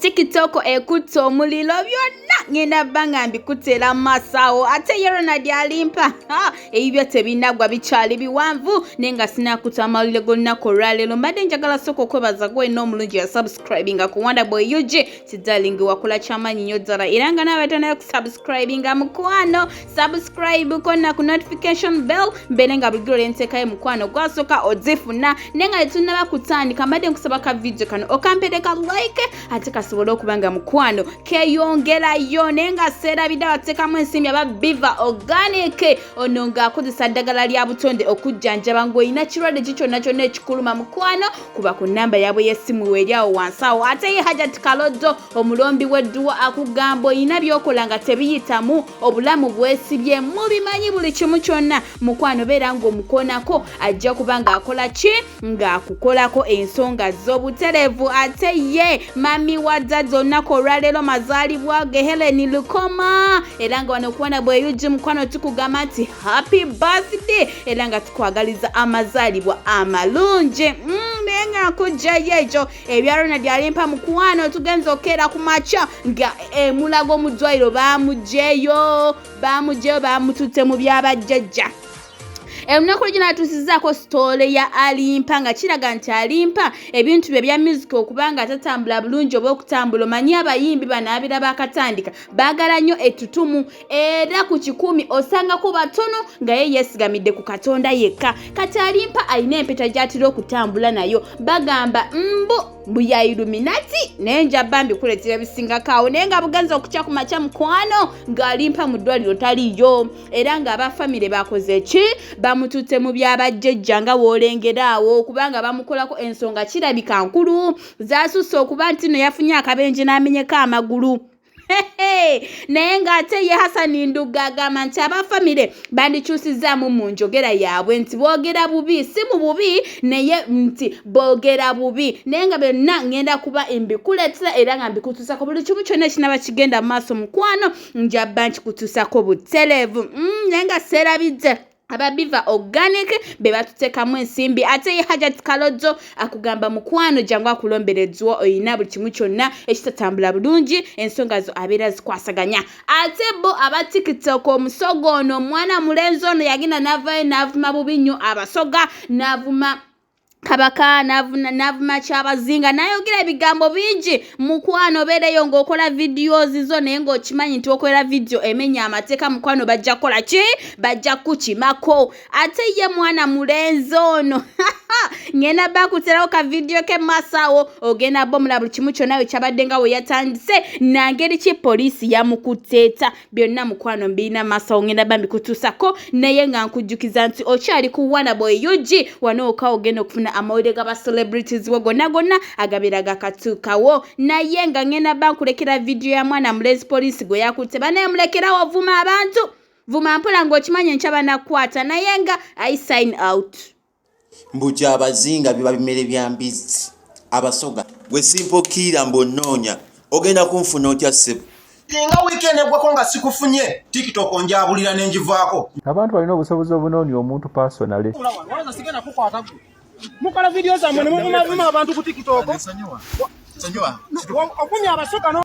TikTok ekute omuliro byonna ngenda banga mbikutera masawo ate Ronald Alimpa ebyo tebinagwa bikyali biwanvu nenga sinakuta amalire gonna koralero mbadde njagala soko kwebaza gwe n'omulungi ya subscribinga ku Wonder Boy UG darling wakola chamanyi nyo ddala era nga nawe tana subscribinga mukwano subscribe konna ku notification bell mbelenga bigole ntekaye mukwano gwasoka ozifuna nenga tunaba kutandika mbadde nkusaba ka video kano okampedeka like ate kasobola okubanga mukwano keyongera yo nenga sera bidawa tekamu ensimbi aba Biva Organic ononga akozesa ddagala lya butonde okujjanjaba ng'oyina kirwadde kicho nakyo n'ekikuluma mukwano kuba ku namba yabwe y'essimu weryawo wansawo ate ye Hajat Kalodo omulombi wedduwa akugamba oyina byokola nga tebiyitamu obulamu bwesibye mubimanyi buli kimu kyonna mukwano beera ng'omukonako ajja kubanga akola ki ng'akukolako ensonga z'obuterevu ate ye mami wadda zonnako olwaleero mazaalibwa ge Helen Lukoma era nga wano kuwana bwe UG mukwano tukugamba nti happy birthday era nga tukwagaliza amazaalibwa amalungi nenga kujjayo ekyo ebya Ronald Alimpa mukwano tugenza okera ku macha nga mulago mu ddwaliro bamujeyo bamutute mu byabajjajja Lunaku lugina tusizaako story ya Alimpa nga kiraga nti Alimpa ebintu bye bya music okubanga atatambula bulungi oba okutambula manyi abayimbi banaabira bakatandika baagala nnyo ettutumu era ku 10 osanga ko batono nga ye yesigamidde ku Katonda yekka kati Alimpa alina empeta gy'atira okutambula nayo bagamba mbu ya Illuminati nenja bambi kuletera bisinga kawo nenga buganza okukya ku macha mukwano nga Alimpa mu ddwaliro taliyo era nga abafamile bakoze ki bamutute mu byabajjajja nga wolengeraawo kubanga bamukolako ensonga kirabika nkulu zaasusse okuba nti no yafunye akabenje n'amenyeka amagulu naye ng'ate ye Hassan Nduga agamba nti abafamile bandikyusizaamu mu njogera yaabwe nti boogera bubi si mu bubi naye nti boogera bubi naye nga byonna ngenda kuba mbikuletera era nga mbikutusako buli kimu kyonna kinaba kigenda mu maaso mukwano njabba nkikutusako butereevu naye nga seerabidde aba Biva Organic be batutekamu ensimbi ate ye Hajat Kalodo akugamba mukwano jangu akulomberedzwa oyina buli kimu kyonna ekitatambula bulungi ensonga zo abeera zikwasaganya ate bo aba TikTok omusogo ono omwana mulenzi ono yagenda n'avuma bubi nnyo abasoga n'avuma kabaka navuma kyabazinga nayogera ebigambo bingi mukwano beereyo ng'okola videos zo naye ng'okimanyi nti okolera video emenya amateeka mukwano bajja kola ki bajja kukimako ate ye mwana mulenzi ono ngenda bakuterawo ka video ke masawo ogenda bomula buli kimu kyonna we kyabadde nga we yatandise nangeri ki poliisi yamukuteeta byonna mukwano mbirina masawo ngenda bambi kutusako naye nga nkujjukiza nti okyali ku Wonder Boy UG wano okawo ogenda okufuna amawulire g'aba celebrities we gonna agabira gakatuukawo naye nga ngenda bankulekera video ya mwana mulenzi poliisi gwe yakutte banaye mulekerawo vuma abantu vuma mpola ng'okimanya nkyaba nakwata naye nga I sign out mbuja abazinga biba bimere bya mbizi abasoga gwe simpokira mbonoonya ogenda kunfuna otya ssebo nga weekend egwako nga sikufunye TikTok onjabulira nenjivaako abantu balina obusobozi obunoonya omuntu personally mukola video zammwe ne muvuma abantu ku TikTok. Okunya abasoka